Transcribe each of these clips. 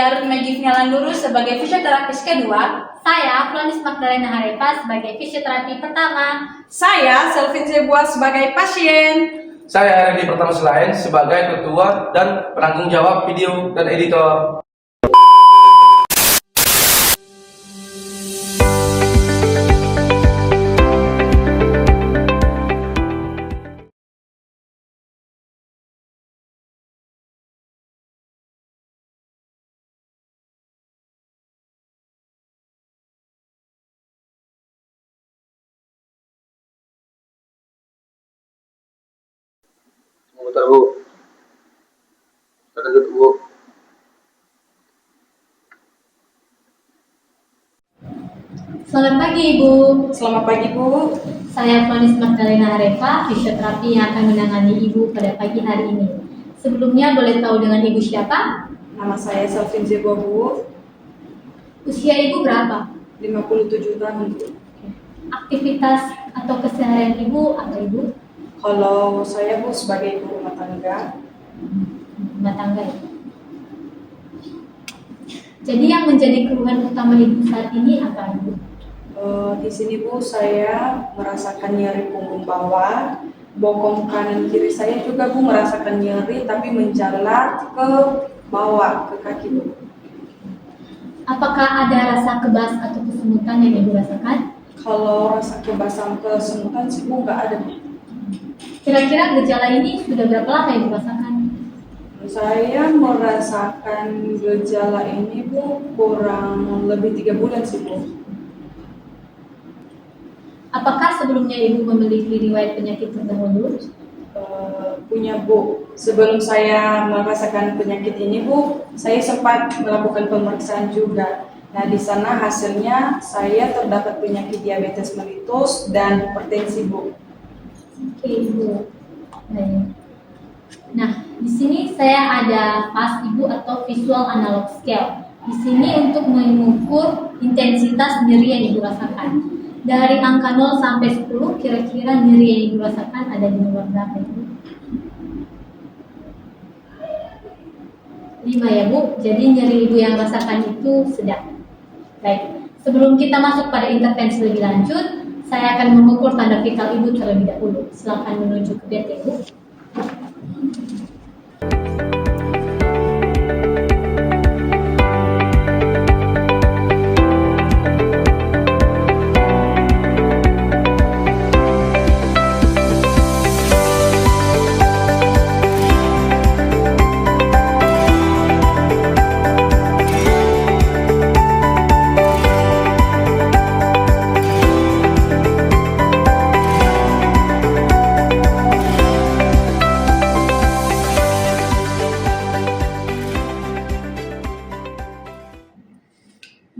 Saya Ruth Maggie Finyalan Lurus sebagai fisioterapis kedua. Saya Flonis Magdalena Harepa sebagai fisioterapi pertama. Saya Selvin Zebua sebagai pasien. Saya Randy Pertama Selain sebagai ketua dan penanggung jawab video dan editor. Bentar Bu, ada Bu. Selamat pagi Ibu. Selamat pagi Bu. Saya Flonis Magdalena Harepa, fisioterapi yang akan menangani Ibu pada pagi hari ini. Sebelumnya boleh tahu dengan Ibu siapa? Nama saya Selvin Zebua Bu. Usia Ibu berapa? 57 tahun Bu. Aktivitas atau keseharian Ibu apa Ibu? Kalau saya Bu sebagai ibu rumah tangga. Rumah tangga ya. Jadi yang menjadi keluhan utama Ibu saat ini apa Ibu? Di sini Bu saya merasakan nyeri punggung bawah, bokong kanan kiri saya juga Bu merasakan nyeri tapi menjalar ke bawah ke kaki Bu. Apakah ada rasa kebas atau kesemutan yang Ibu rasakan? Kalau rasa kebasan kesemutan sih Bu nggak ada Bu. Kira-kira gejala ini sudah berapa lama Ibu rasakan? Saya merasakan gejala ini Bu kurang lebih 3 bulan sih Bu. Apakah sebelumnya Ibu memiliki riwayat penyakit terdahulu? Punya Bu. Sebelum saya merasakan penyakit ini Bu, saya sempat melakukan pemeriksaan juga. Nah di sana hasilnya saya terdapat penyakit diabetes mellitus dan hipertensi Bu. Oke Ibu. Baik. Nah di sini saya ada VAS Ibu atau visual analog scale. Di sini untuk mengukur intensitas nyeri yang Ibu rasakan. Dari angka 0 sampai 10, kira-kira nyeri yang Ibu rasakan ada di nomor berapa Ibu? 5 ya Bu, jadi nyeri Ibu yang rasakan itu sedang. Baik, sebelum kita masuk pada intervensi lebih lanjut, saya akan mengukur tanda vital Ibu terlebih dahulu. Silakan menuju ke bed ya Bu.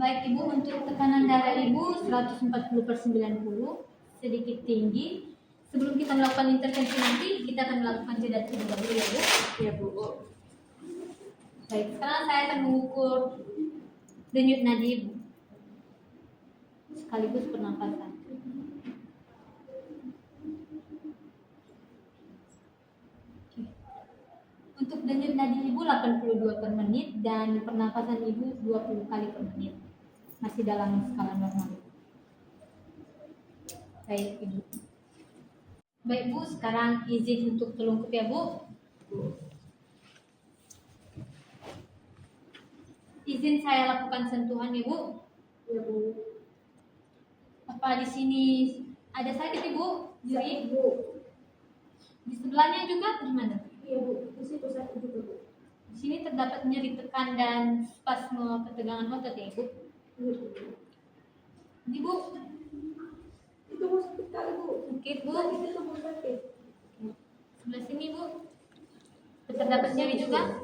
Baik Ibu, untuk tekanan darah Ibu 140/90, sedikit tinggi. Sebelum kita melakukan intervensi nanti, kita akan melakukan jeda terlebih dahulu ya Bu. Ya Bu. Baik, sekarang saya akan mengukur denyut nadi Ibu, sekaligus pernapasan. Untuk denyut nadi Ibu 82 per menit dan pernapasan Ibu 20 kali per menit. Masih dalam skala normal. Baik Ibu. Baik Bu, sekarang izin untuk telungkup ya Bu. Izin saya lakukan sentuhan ya Bu. Ya Bu. Apa di sini ada sakit Ibu? Nyeri? Bu. Di sebelahnya juga gimana? Iya Bu, di situ sakit juga Bu. Di sini terdapat nyeri tekan dan spasme ketegangan otot ya Ibu. Ini Bu. Itu Bu sakit kali Bu. Sakit Bu. Itu Bu sakit. Sebelah sini Bu. Terdapat nyeri juga.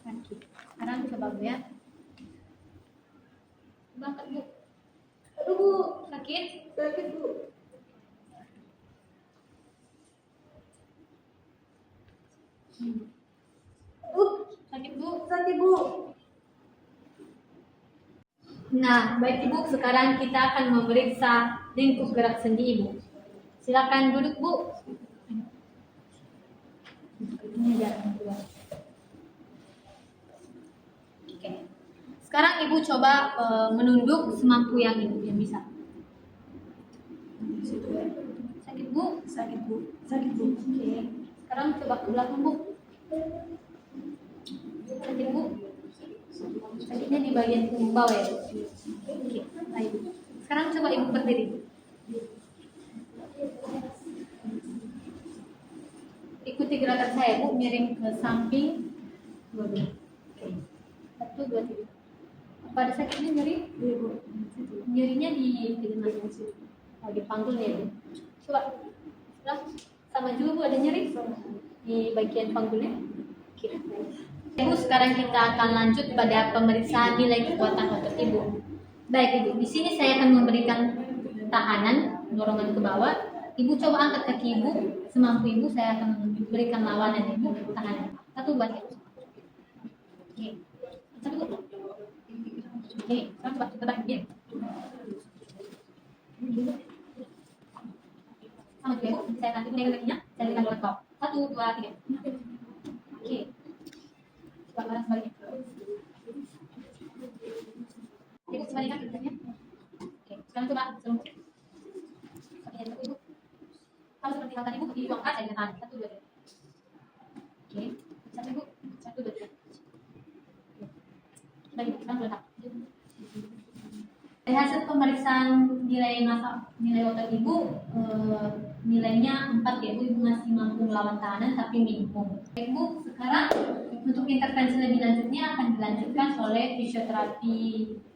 Sakit. Sekarang coba Bu ya. Angkat Bu. Aduh Bu, Sakit? sakit Bu. Sakit Bu. Sakit Bu. Nah, baik Ibu, sekarang kita akan memeriksa lingkup gerak sendi Ibu. Silakan duduk Bu. Ini jarak kedua. Sekarang ibu coba menunduk semampu yang bisa. Sakit bu? Sakit bu, sakit bu. Oke. Sekarang coba ke belakang bu. Sakit bu? Sakitnya di bagian bawah ya bu? Oke. Baik. Sekarang coba ibu berdiri. Ikuti gerakan saya bu, miring ke samping. Oke. 1, 2, 3. Apa ada sakitnya nyeri? Iya bu. Nyerinya di mana? Di panggulnya bu. Coba. Nah, sama juga bu, ada nyeri di bagian panggulnya. Oke. Ibu, sekarang kita akan lanjut pada pemeriksaan nilai kekuatan otot ibu. Baik ibu, di sini saya akan memberikan tahanan, dorongan ke bawah. Ibu coba angkat kaki ibu, semampu ibu saya akan berikan lawanan ibu, tahanan. 1, 2, 3. Oke. 1, 2. Oke, sekarang coba terbang ya. Sama juga ibu, saya akan naik kakinya, saya berikan dorongan ke bawah. 1, 2, 3. Oke. Coba barang sebaliknya. Ibu sebaliknya kerjanya. Oke, sekarang coba seluruh. Kakinya ditekuk ibu. Kalau seperti hal tadi ibu, ibu angkat saya tahan. 1, 2, 3. Oke, 1 ibu. 1, 2, 3. Baik, sekarang letak. Dari hasil pemeriksaan nilai otot ibu, nilainya 4 ya bu, ibu masih mampu melawan tahanan tapi minimum. Baik bu, sekarang untuk intervensi lebih lanjutnya akan dilanjutkan oleh fisioterapi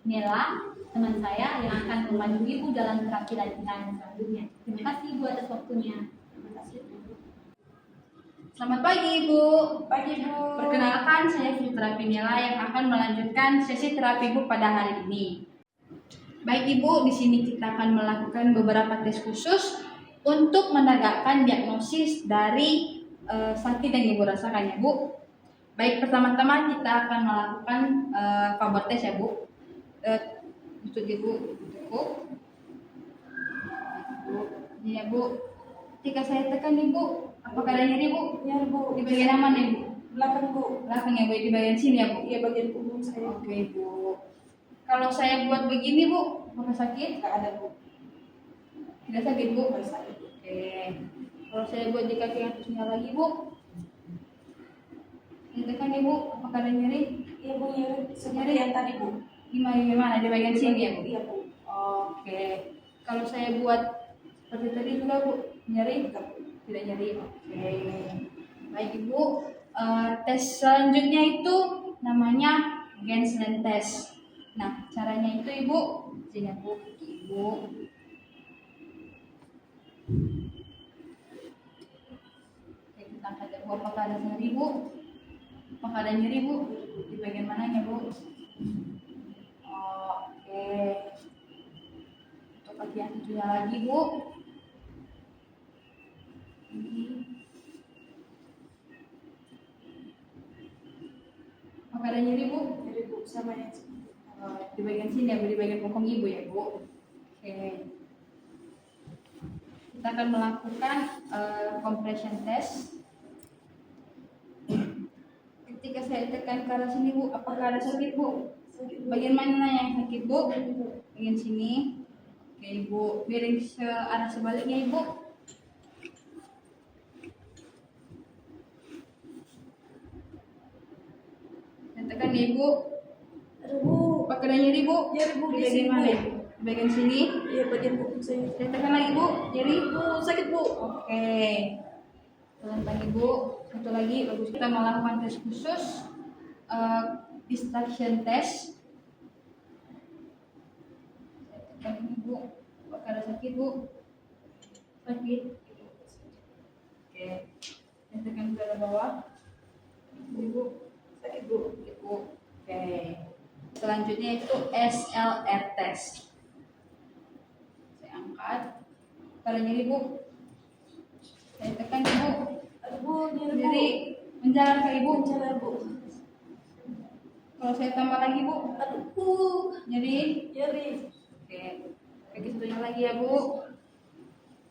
Nela, teman saya yang akan membantu ibu dalam terapi latihan selanjutnya. Terima kasih ibu atas waktunya. Terima kasih. Selamat pagi Ibu. Pagi bu. Perkenalkan, saya fisioterapi Nela yang akan melanjutkan sesi terapi Ibu pada hari ini. Baik Ibu, di sini kita akan melakukan beberapa tes khusus untuk menegakkan diagnosis dari sakit yang Ibu rasakan ya Bu. Baik, pertama-tama kita akan melakukan Faber test ya Bu. Untuk Ibu, cukup. Ini ya Bu. Ketika saya tekan Ibu, apakah ada nyeri Bu? Nyari bu. Di bagian mana Ibu? Belakang bu. Belakang ya Bu, di bagian sini ya Bu. Iya bagian punggung saya. Oke Bu. Kalau saya buat begini Bu, apakah sakit? Nggak ada bu. Tidak sakit Bu? Nggak sakit. Oke. Kalau saya buat di kaki atasnya lagi Bu, ini tekan Ibu, apakah ada nyeri? Iya bu, nyari seperti yang tadi bu. Gimana? Di bagian sini ya Bu? Iya bu. Oke. Kalau saya buat seperti tadi juga Bu, nyeri? Enggak bu. Tidak nyeri. Oke. Baik Ibu, tes selanjutnya itu namanya Genslen test. Nah, caranya itu Ibu, sini Bu, Ibu. Oke, kita angkat ya Bu, apakah ada nyeri Bu? Apakah ada nyeri Bu? Di bagian mananya Bu? Oke. Untuk kaki yang tujuhnya lagi Bu. Ini. Apakah ada nyeri Bu? Nyari bu sama yang Di bagian sini ya Bu, di bagian bokong Ibu ya Bu. Oke. Kita akan melakukan compression test. Ketika saya tekan ke arah sini Bu, apakah ada sakit Bu? sakit bu. Bagian mana yang sakit Bu? Bagian sini. Oke Ibu, miring ke arah sebaliknya Ibu. Dan tekan ya Ibu. Aduh bu. Apakah ada nyeri Bu? Nyeri Bu Di di bagian sini mana bu. Ibu? Di bagian sini. Iya bagian punggung saya. Saya tekan lagi Bu, nyeri. Bu sakit bu. Oke. Tekan lagi Bu. Satu lagi, bagus. Kita melakukan tes khusus distraction test. Saya tekan ini Bu. Apakah ada sakit Bu? Sakit. Oke. Saya tekan ke bawah. Ini Bu. Sakit bu. Ibu. Oke. Selanjutnya itu SLR test. Saya angkat. Kalau nyeri Bu, saya tekan Ibu. Aduh bu, nyari bu. Nyeri menjalar ke Ibu. Jalan bu. Kalau saya tambah lagi Bu, Aduh bu. nyeri. Nyari. Oke. Kaki satunya lagi ya Bu.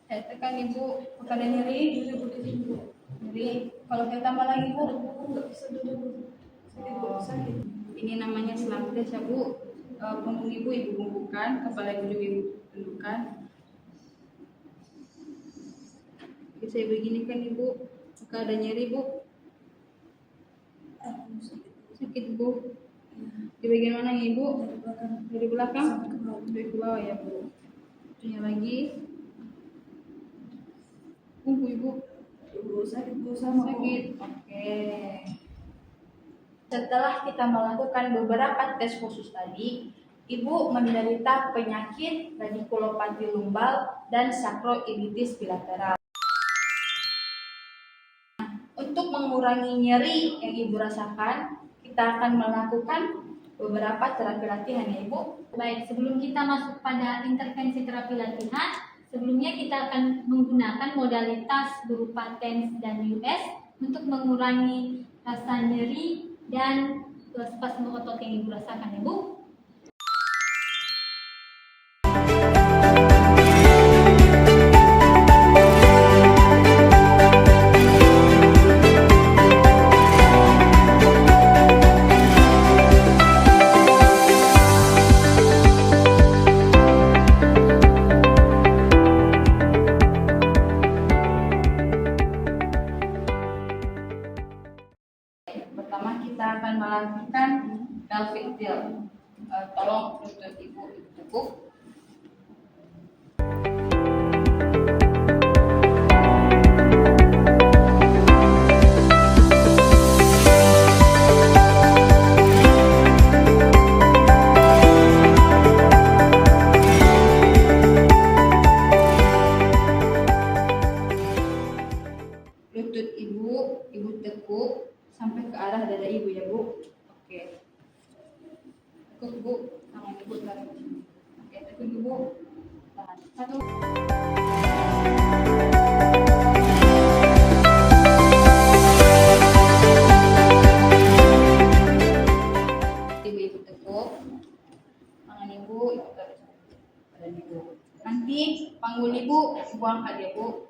Saya tekan Ibu. Apakah ada nyeri? Nyari bu di sini bu. Nyeri. Kalau saya tambah lagi Bu, Aduh bu, nggak bisa duduk bu. Sakit bu, sakit. ini namanya selap tes ya Bu. Punggung ibu bungkukan, kepala ibu juga ibu tundukkan. Oke, saya begini kan ibu, apakah ada nyeri Bu? Sakit Bu? Di bagian mana ya ibu? Dari belakang? Dari ke bawah ya Bu. Satunya lagi. Punggung ibu. Sakit Bu sama Sakit. Oke. Setelah kita melakukan beberapa tes khusus tadi, ibu menderita penyakit radikulopati lumbal dan sakroilitis bilateral. Untuk mengurangi nyeri yang ibu rasakan, kita akan melakukan beberapa terapi latihan ya ibu. Baik, sebelum kita masuk pada intervensi terapi latihan, sebelumnya kita akan menggunakan modalitas berupa TENS dan US untuk mengurangi rasa nyeri dan spasme otot yang ibu rasakan ya Bu. Pertama kita akan melakukan pelvic tilt. Tolong lutut ibu ditekuk. Lutut ibu tekuk sampai ke arah dada ibu ya Bu. Oke. Tekuk Bu, tangan ibu taruh di sini. Oke, tekuk ibu. Tahan. Satu. Ibu tekuk. Tangan ibu taruh di sini. Badan ibu. Nanti panggul ibu angkat ya Bu.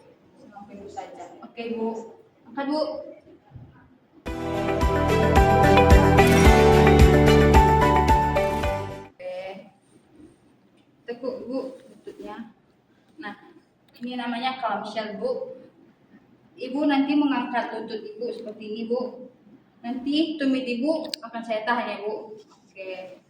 Sampai ibu saja. Oke Bu. Angkat Bu. Tekuk Bu lututnya. Nah, ini namanya clamshell Bu. Ibu nanti mengangkat lutut ibu seperti ini Bu. Nanti tumit ibu akan saya tahan ya Bu. Oke.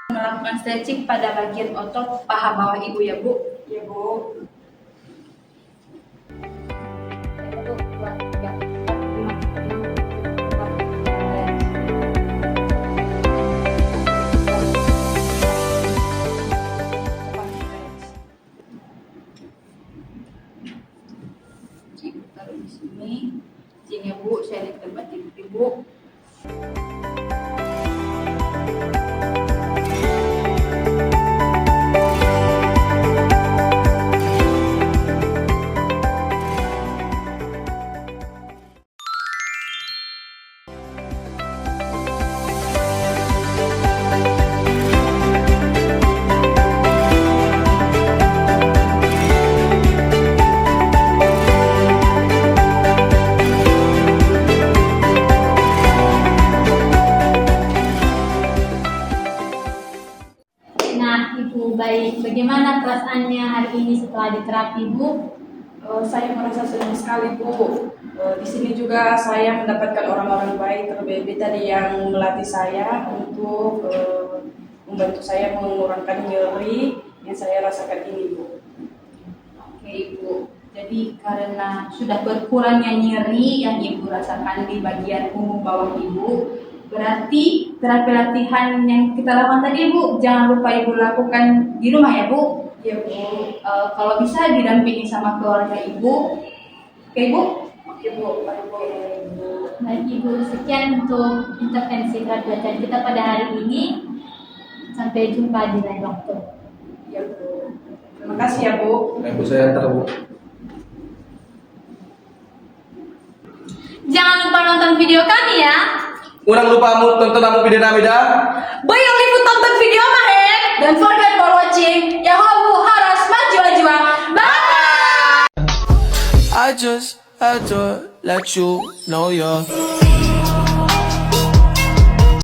Melakukan stretching pada bagian otot paha bawah ibu ya Bu. Ya Bu. 1, 2, 3, 4, 5, 6, 7, 8. Ibu taruh di sini. Sini Bu, saya di tempat ibu. Nah, Ibu, baik. Bagaimana perasaannya hari ini setelah diterapi, Bu? Saya merasa senang sekali Bu. Di sini juga saya mendapatkan orang-orang baik, terlebih tadi yang melatih saya untuk membantu saya mengurangkan nyeri yang saya rasakan ini Bu. Oke Ibu, jadi karena sudah berkurangnya nyeri yang Ibu rasakan di bagian punggung bawah Ibu, berarti terapi latihan yang kita lakukan tadi Ibu, jangan lupa Ibu lakukan di rumah ya Bu. Iya Bu. Kalau bisa didampingi sama keluarga Ibu. Oke Ibu? Oke Bu, baik Bu. Baik Ibu, sekian untuk intervensi terapi latihan kita pada hari ini. Sampai jumpa di lain waktu. Iya Bu. Terima kasih ya Bu. Ibu saya antar Bu. video kami ya. Urang lupa tonton namu video nami dah. Boy, yang liput tonton video mah Don't forget for watching. Ya harus maju. Bye. I just had to let you know you're